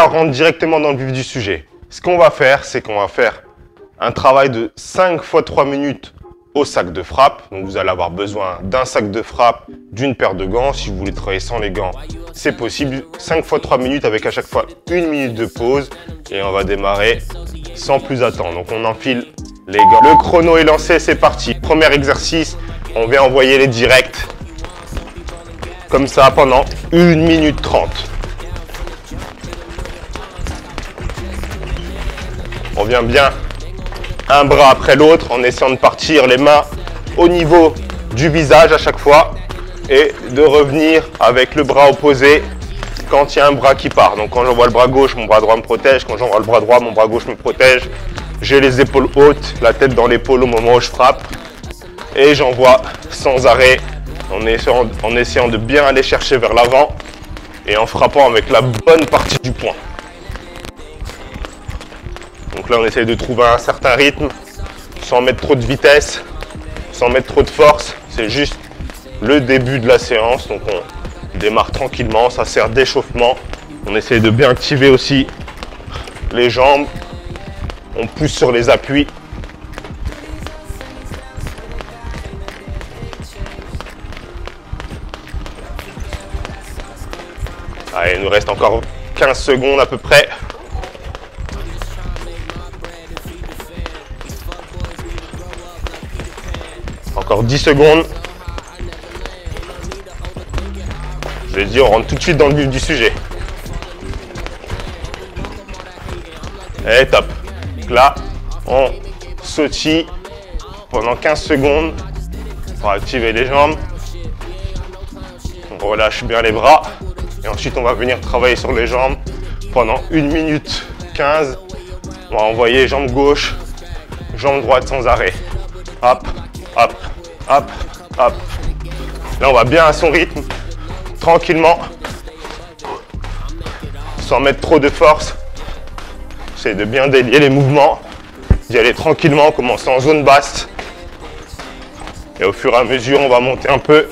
là, on rentre directement dans le vif du sujet. Ce qu'on va faire, c'est qu'on va faire un travail de 5 fois 3 minutes au sac de frappe. Donc vous allez avoir besoin d'un sac de frappe, d'une paire de gants. Si vous voulez travailler sans les gants, c'est possible. 5 fois 3 minutes avec à chaque fois 1 minute de pause. Et on va démarrer sans plus attendre. Donc on enfile les gants. Le chrono est lancé, c'est parti. Premier exercice, on vient envoyer les directs. Comme ça pendant 1 minute 30. On vient bien un bras après l'autre en essayant de partir les mains au niveau du visage à chaque fois et de revenir avec le bras opposé quand il y a un bras qui part. Donc quand j'envoie le bras gauche, mon bras droit me protège. Quand j'envoie le bras droit, mon bras gauche me protège. J'ai les épaules hautes, la tête dans l'épaule au moment où je frappe. Et j'envoie sans arrêt en essayant de bien aller chercher vers l'avant et en frappant avec la bonne partie du poing. Donc là, on essaye de trouver un certain rythme, sans mettre trop de vitesse, sans mettre trop de force. C'est juste le début de la séance. Donc on démarre tranquillement, ça sert d'échauffement. On essaye de bien activer aussi les jambes. On pousse sur les appuis. Allez, il nous reste encore 15 secondes à peu près. Encore 10 secondes. Je l'ai dit, on rentre tout de suite dans le vif du sujet. Et top. Donc là, on sautille pendant 15 secondes pour activer les jambes. On relâche bien les bras. Et ensuite, on va venir travailler sur les jambes pendant 1 minute 15. On va envoyer jambe gauche, jambe droite sans arrêt. Hop, hop, hop, hop. Là, on va bien à son rythme, tranquillement, sans mettre trop de force. J'essaie de bien délier les mouvements, d'y aller tranquillement, commencer en zone basse. Et au fur et à mesure, on va monter un peu.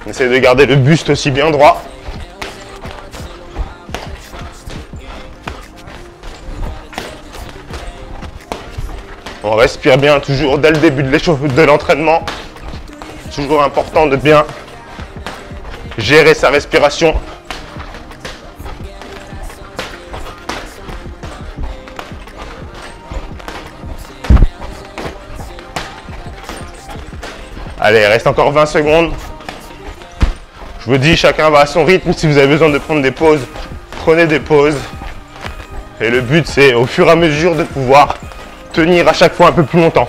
On essaie de garder le buste aussi bien droit. On respire bien toujours dès le début de l'entraînement. Toujours important de bien gérer sa respiration. Allez, il reste encore 20 secondes. Je vous dis, chacun va à son rythme. Si vous avez besoin de prendre des pauses, prenez des pauses. Et le but, c'est au fur et à mesure de pouvoir tenir à chaque fois un peu plus longtemps.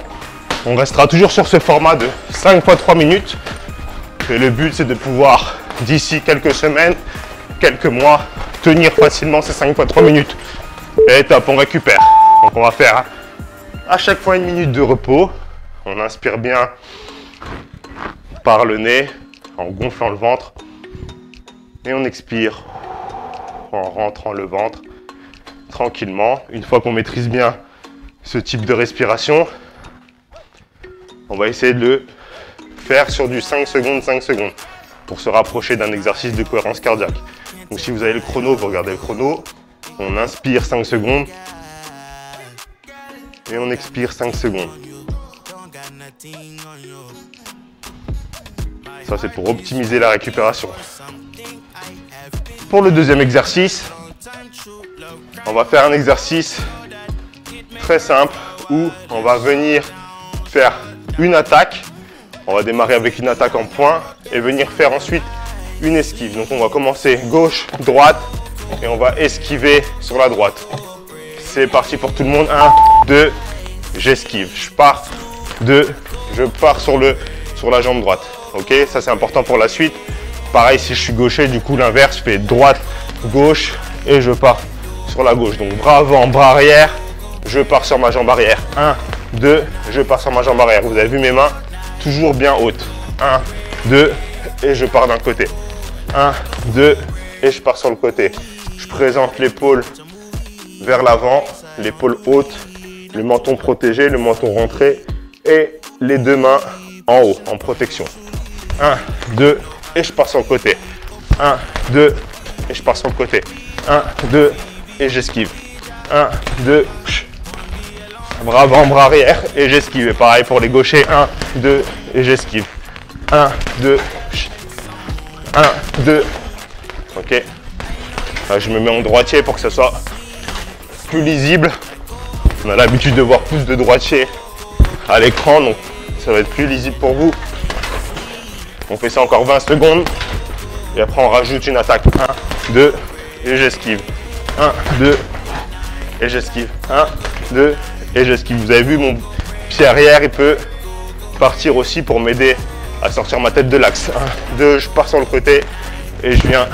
On restera toujours sur ce format de 5 fois 3 minutes. Et le but, c'est de pouvoir, d'ici quelques semaines, quelques mois, tenir facilement ces 5 fois 3 minutes. Et top, on récupère. Donc on va faire à chaque fois 1 minute de repos. On inspire bien par le nez, en gonflant le ventre. Et on expire en rentrant le ventre tranquillement. Une fois qu'on maîtrise bien ce type de respiration, on va essayer de le faire sur du 5 secondes, 5 secondes pour se rapprocher d'un exercice de cohérence cardiaque. Donc si vous avez le chrono, vous regardez le chrono, on inspire 5 secondes et on expire 5 secondes. Ça, c'est pour optimiser la récupération. Pour le deuxième exercice, on va faire un exercice très simple où on va venir faire une attaque. On va démarrer avec une attaque en poing et venir faire ensuite une esquive. Donc on va commencer gauche, droite et on va esquiver sur la droite. C'est parti pour tout le monde. 1, 2, j'esquive. Je pars 2, je pars sur la jambe droite. Ok, ça c'est important pour la suite. Pareil, si je suis gaucher, du coup l'inverse, je fais droite, gauche et je pars sur la gauche. Donc bras avant, bras arrière, je pars sur ma jambe arrière. 1, 2, je pars sur ma jambe arrière. Vous avez vu mes mains toujours bien hautes. 1, 2 et je pars d'un côté. 1, 2 et je pars sur le côté. Je présente l'épaule vers l'avant, l'épaule haute, le menton protégé, le menton rentré et les deux mains en haut, en protection. 1, 2 et je pars sur le côté. 1, 2, et je pars sur le côté. 1, 2, et j'esquive. 1, 2, bras avant, bras arrière, et j'esquive. Et pareil pour les gauchers, 1, 2, et j'esquive. 1, 2, 1, 2, ok. Là, je me mets en droitier pour que ce soit plus lisible. On a l'habitude de voir plus de droitier à l'écran, donc ça va être plus lisible pour vous. On fait ça encore 20 secondes. Et après, on rajoute une attaque. 1, 2, et j'esquive. 1, 2, et j'esquive. 1, 2, et j'esquive. Vous avez vu, mon pied arrière, il peut partir aussi pour m'aider à sortir ma tête de l'axe. 1, 2, je pars sur le côté et je viens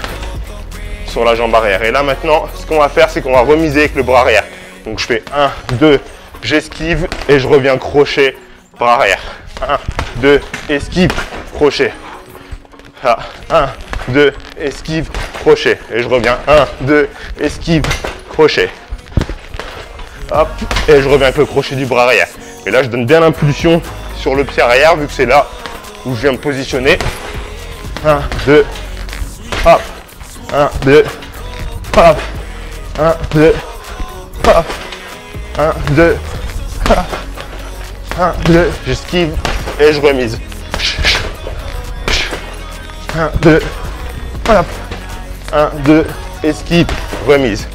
sur la jambe arrière. Et là, maintenant, ce qu'on va faire, c'est qu'on va remiser avec le bras arrière. Donc, je fais 1, 2, j'esquive et je reviens crochet, bras arrière. 1, 2, esquive, crochet. 1, 2, esquive, crochet. Et je reviens. 1, 2, esquive, crochet. Hop, et je reviens avec le crochet du bras arrière. Et là, je donne bien l'impulsion sur le pied arrière, vu que c'est là où je viens me positionner. 1, 2, hop. 1, 2, hop. 1, 2, hop. 1, 2, hop. 1, 2, j'esquive et je remise. 1, 2, hop. 1, 2, esquive, remise.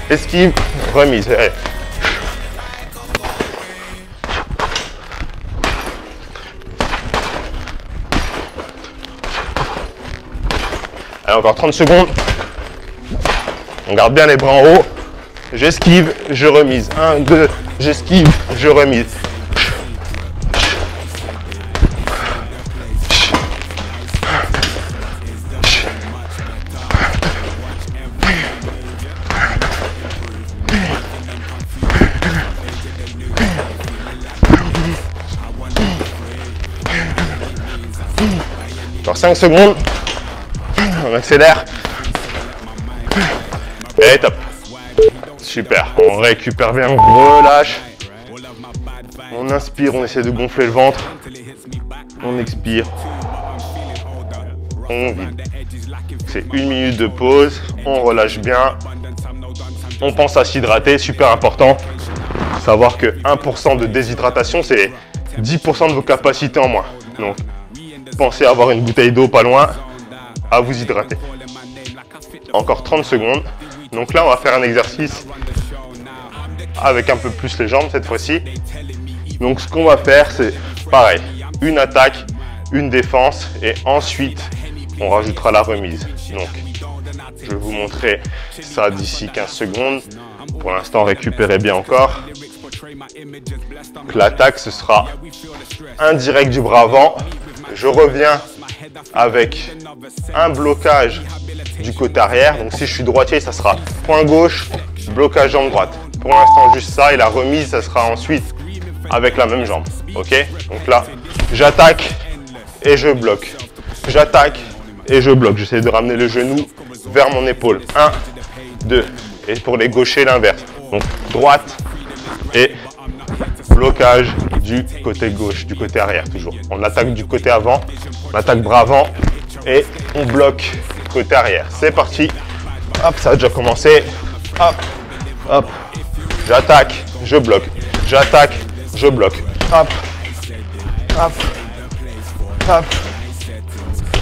Esquive, remise. Allez. Allez, encore 30 secondes. On garde bien les bras en haut. J'esquive, je remise. 1, 2, j'esquive, je remise. Encore 5 secondes. On accélère. Et top. Super. On récupère bien, on relâche. On inspire, on essaie de gonfler le ventre. On expire. On vide. C'est 1 minute de pause. On relâche bien. On pense à s'hydrater, super important. Savoir que 1% de déshydratation, c'est 10% de vos capacités en moins. Donc, pensez à avoir une bouteille d'eau pas loin, à vous hydrater. Encore 30 secondes. Donc là, on va faire un exercice avec un peu plus les jambes cette fois-ci. Donc ce qu'on va faire, c'est pareil. Une attaque, une défense et ensuite, on rajoutera la remise. Donc, je vais vous montrer ça d'ici 15 secondes. Pour l'instant, récupérez bien encore. L'attaque, ce sera indirect du bras avant. Je reviens avec un blocage du côté arrière. Donc si je suis droitier, ça sera poing gauche, blocage jambe droite. Pour l'instant, juste ça. Et la remise, ça sera ensuite avec la même jambe. Ok? Donc là, j'attaque et je bloque. J'attaque et je bloque. J'essaie de ramener le genou vers mon épaule. 1, 2. Et pour les gauchers, l'inverse. Donc droite et blocage du côté gauche, du côté arrière toujours. On attaque du côté avant, on attaque bras avant et on bloque côté arrière. C'est parti. Hop, ça a déjà commencé. Hop, hop. J'attaque, je bloque. J'attaque, je bloque. Hop, hop, hop,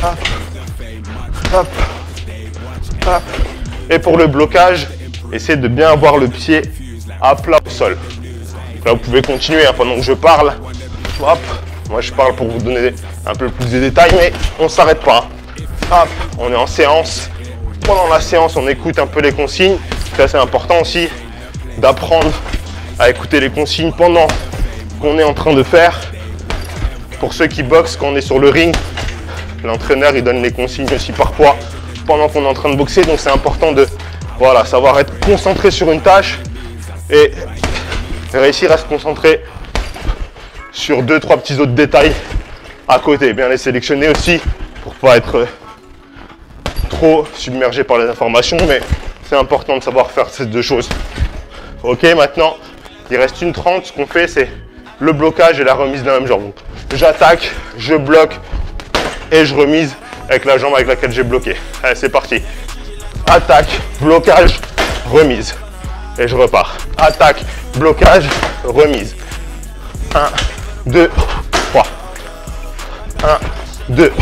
hop, hop, hop. Et pour le blocage, essayez de bien avoir le pied à plat au sol. Là, vous pouvez continuer hein, pendant que je parle. Hop, moi je parle pour vous donner un peu plus de détails, mais on ne s'arrête pas. Hop, on est en séance. Pendant la séance, on écoute un peu les consignes. C'est assez important aussi d'apprendre à écouter les consignes pendant qu'on est en train de faire. Pour ceux qui boxent, quand on est sur le ring, l'entraîneur il donne les consignes aussi parfois pendant qu'on est en train de boxer. Donc c'est important de savoir être concentré sur une tâche et réussir à se concentrer sur 2-3 petits autres détails à côté. Bien les sélectionner aussi pour ne pas être trop submergé par les informations, mais c'est important de savoir faire ces deux choses. Ok, maintenant, il reste 1:30. Ce qu'on fait, c'est le blocage et la remise de la même jambe. J'attaque, je bloque et je remise avec la jambe avec laquelle j'ai bloqué. Allez, c'est parti. Attaque, blocage, remise. Et je repars. Attaque, blocage, remise. 1, 2, 3. 1, 2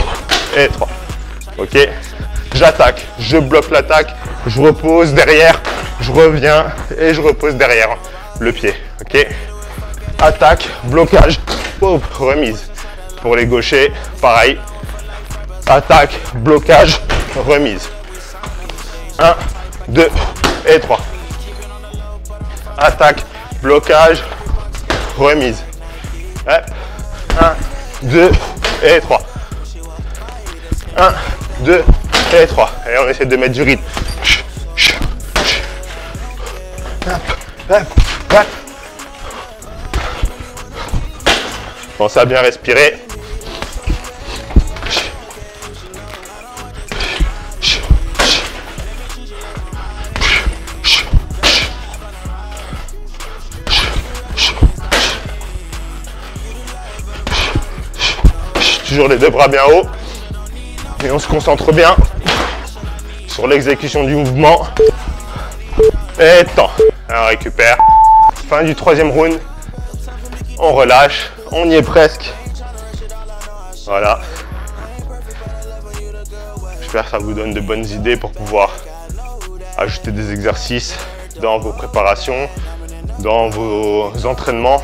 et 3. Ok. J'attaque, je bloque l'attaque, je repose derrière, je reviens et je repose derrière le pied. Ok. Attaque, blocage, remise. Pour les gauchers, pareil. Attaque, blocage, remise. 1, 2 et 3. Attaque, blocage, remise. Hop. 1, 2 et 3. 1, 2 et 3. Et on essaie de mettre du rythme. Hop, hop, hop. Pensez à bien respirer. Toujours les deux bras bien hauts. Et on se concentre bien sur l'exécution du mouvement. Et temps. On récupère. Fin du troisième round. On relâche. On y est presque. Voilà. J'espère que ça vous donne de bonnes idées pour pouvoir ajouter des exercices dans vos préparations, dans vos entraînements.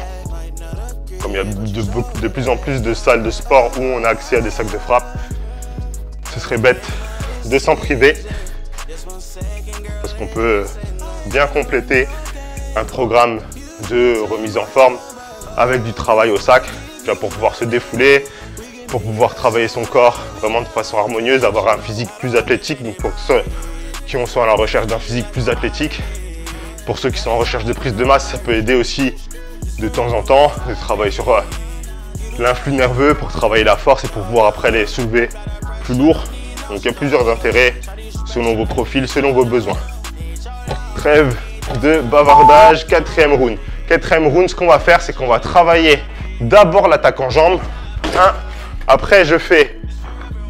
Comme il y a de plus en plus de salles de sport où on a accès à des sacs de frappe, ce serait bête de s'en priver parce qu'on peut bien compléter un programme de remise en forme avec du travail au sac, déjà pour pouvoir se défouler, pour pouvoir travailler son corps vraiment de façon harmonieuse, avoir un physique plus athlétique. Donc pour ceux qui sont à la recherche d'un physique plus athlétique, pour ceux qui sont en recherche de prise de masse, ça peut aider aussi de temps en temps de travailler sur l'influx nerveux pour travailler la force et pour pouvoir après les soulever plus lourd. Donc il y a plusieurs intérêts selon vos profils, selon vos besoins. Trêve de bavardage, quatrième round. Quatrième round, ce qu'on va faire, c'est qu'on va travailler d'abord l'attaque en jambes. Après, je fais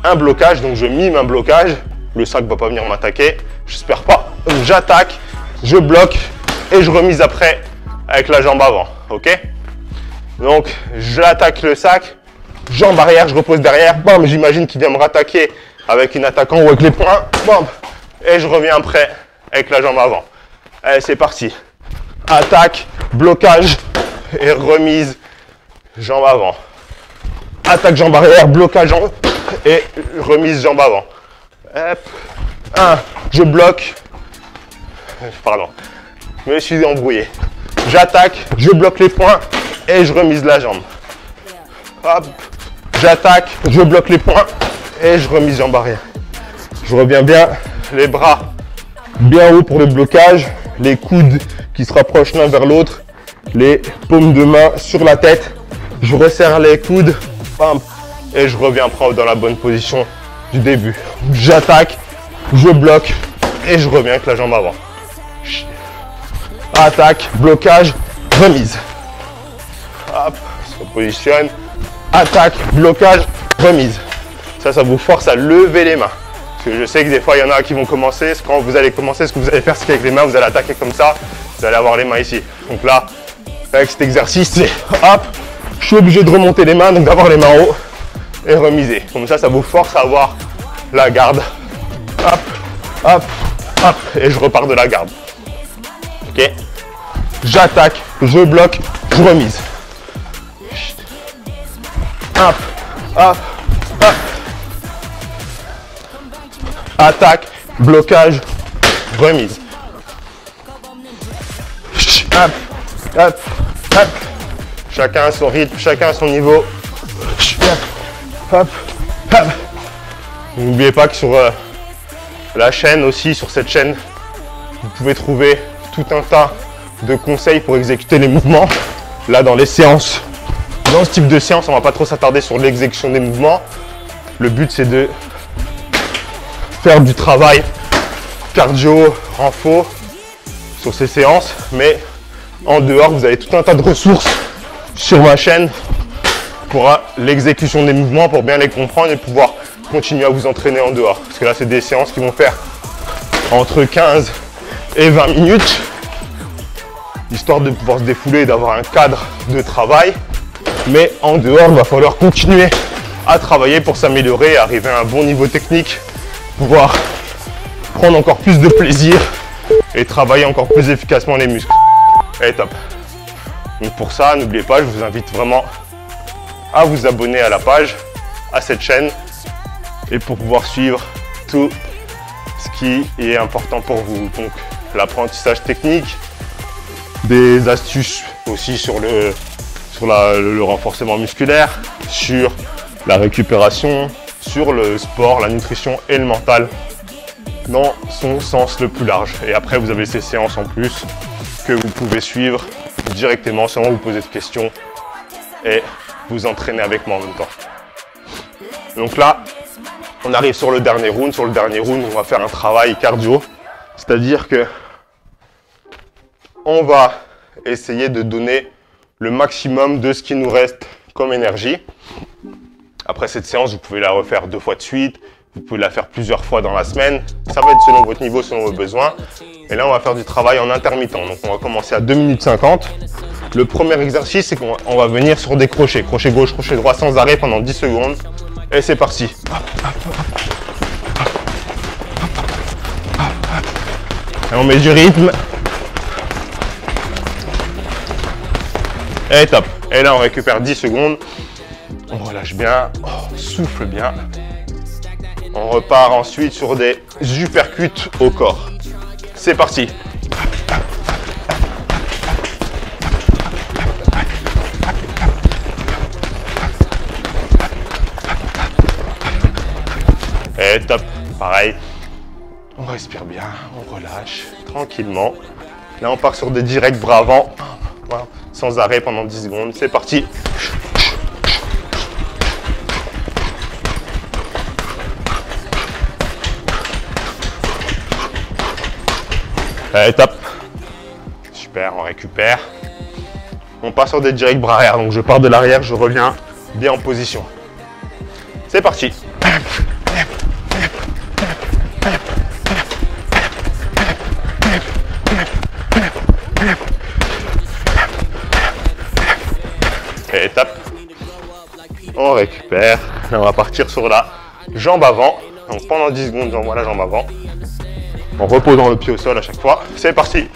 un blocage, donc je mime un blocage. Le sac ne va pas venir m'attaquer, j'espère pas. J'attaque, je bloque et je remise après avec la jambe avant. Ok? Donc, j'attaque le sac, jambe arrière, je repose derrière. Bam, j'imagine qu'il vient me rattaquer avec une attaque en haut avec les poings. Bam, et je reviens après avec la jambe avant. Allez, c'est parti. Attaque, blocage et remise, jambe avant. Attaque, jambe arrière, blocage et remise, jambe avant. Hop. 1, je bloque. Pardon, je me suis embrouillé. J'attaque, je bloque les poings et je remise la jambe. Hop. J'attaque, je bloque les poings et je remise jambe arrière. Je reviens bien, les bras bien haut pour le blocage, les coudes qui se rapprochent l'un vers l'autre, les paumes de main sur la tête. Je resserre les coudes, bam, et je reviens prendre dans la bonne position du début. J'attaque, je bloque et je reviens avec la jambe avant. Attaque, blocage, remise. Hop, se repositionne. Attaque, blocage, remise. Ça vous force à lever les mains. Parce que je sais que des fois, il y en a qui vont commencer. Quand vous allez commencer, ce que vous allez faire, c'est qu'avec les mains, vous allez attaquer comme ça. Vous allez avoir les mains ici. Donc là, avec cet exercice, c'est hop, je suis obligé de remonter les mains, donc d'avoir les mains en haut et remiser. Comme ça vous force à avoir la garde. Hop, hop, hop, et je repars de la garde. Ok? J'attaque, je bloque, je remise. Hop, hop, hop. Attaque, blocage, remise. Hop, hop, hop. Chacun à son rythme, chacun à son niveau. Hop, hop. N'oubliez pas que sur la chaîne aussi, sur cette chaîne, vous pouvez trouver tout un tas de conseils pour exécuter les mouvements. Là, dans les séances, dans ce type de séance, on ne va pas trop s'attarder sur l'exécution des mouvements. Le but, c'est de faire du travail cardio, renfo sur ces séances. Mais en dehors, vous avez tout un tas de ressources sur ma chaîne pour l'exécution des mouvements, pour bien les comprendre et pouvoir continuez à vous entraîner en dehors. Parce que là, c'est des séances qui vont faire entre 15 et 20 minutes, histoire de pouvoir se défouler et d'avoir un cadre de travail. Mais en dehors, il va falloir continuer à travailler pour s'améliorer, arriver à un bon niveau technique, pouvoir prendre encore plus de plaisir et travailler encore plus efficacement les muscles. Et top. Donc pour ça, n'oubliez pas, je vous invite vraiment à vous abonner à la page, à cette chaîne, et pour pouvoir suivre tout ce qui est important pour vous. Donc l'apprentissage technique, des astuces aussi sur le renforcement musculaire, sur la récupération, sur le sport, la nutrition et le mental dans son sens le plus large. Et après, vous avez ces séances en plus que vous pouvez suivre directement sans vous poser de questions et vous entraîner avec moi en même temps. Donc là, on arrive sur le dernier round. Sur le dernier round, on va faire un travail cardio, c'est-à-dire que on va essayer de donner le maximum de ce qui nous reste comme énergie. Après cette séance, vous pouvez la refaire 2 fois de suite, vous pouvez la faire plusieurs fois dans la semaine. Ça va être selon votre niveau, selon vos besoins. Et là, on va faire du travail en intermittent. Donc, on va commencer à 2 minutes 50. Le premier exercice, c'est qu'on va venir sur des crochets. Crochet gauche, crochet droit sans arrêt pendant 10 secondes. Et c'est parti. Et on met du rythme. Et top. Et là, on récupère 10 secondes. On relâche bien. On souffle bien. On repart ensuite sur des uppercuts au corps. C'est parti. Et top. Pareil. On respire bien. On relâche tranquillement. Là, on part sur des directs bras avant. Voilà. Sans arrêt pendant 10 secondes. C'est parti. Et top. Super, on récupère. On passe sur des directs bras arrière. Donc je pars de l'arrière, je reviens bien en position. C'est parti. Et top. On récupère. Là, on va partir sur la jambe avant. Donc pendant 10 secondes, j'envoie la jambe avant. En reposant le pied au sol à chaque fois. C'est parti.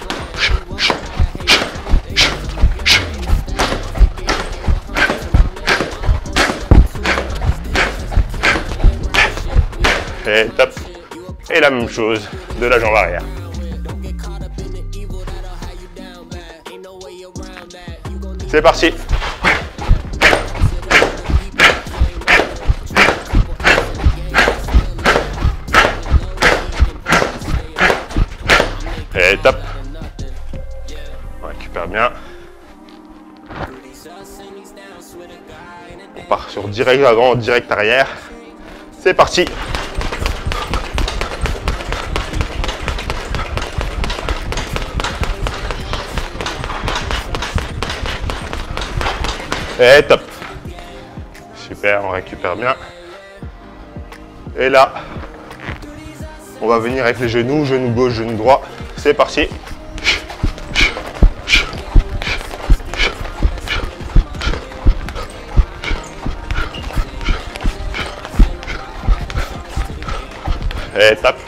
Et top. Et la même chose de la jambe arrière. C'est parti. Et top. On récupère bien. On part sur direct avant, direct arrière. C'est parti. Et top. Super, on récupère bien. Et là, on va venir avec les genoux, genou gauche, genou droit. C'est parti. Et tape.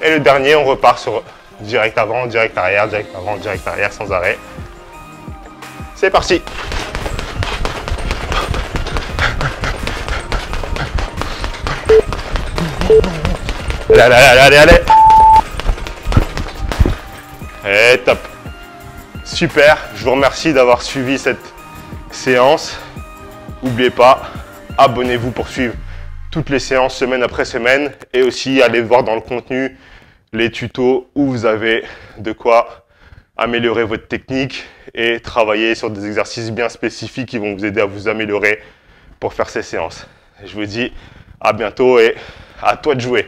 Et le dernier, on repart sur direct avant, direct arrière, direct avant, direct arrière, sans arrêt. C'est parti. Allez, allez, allez, allez. Et top. Super, je vous remercie d'avoir suivi cette séance. N'oubliez pas, abonnez-vous pour suivre toutes les séances semaine après semaine et aussi allez voir dans le contenu les tutos où vous avez de quoi améliorer votre technique et travailler sur des exercices bien spécifiques qui vont vous aider à vous améliorer pour faire ces séances. Je vous dis à bientôt et à toi de jouer.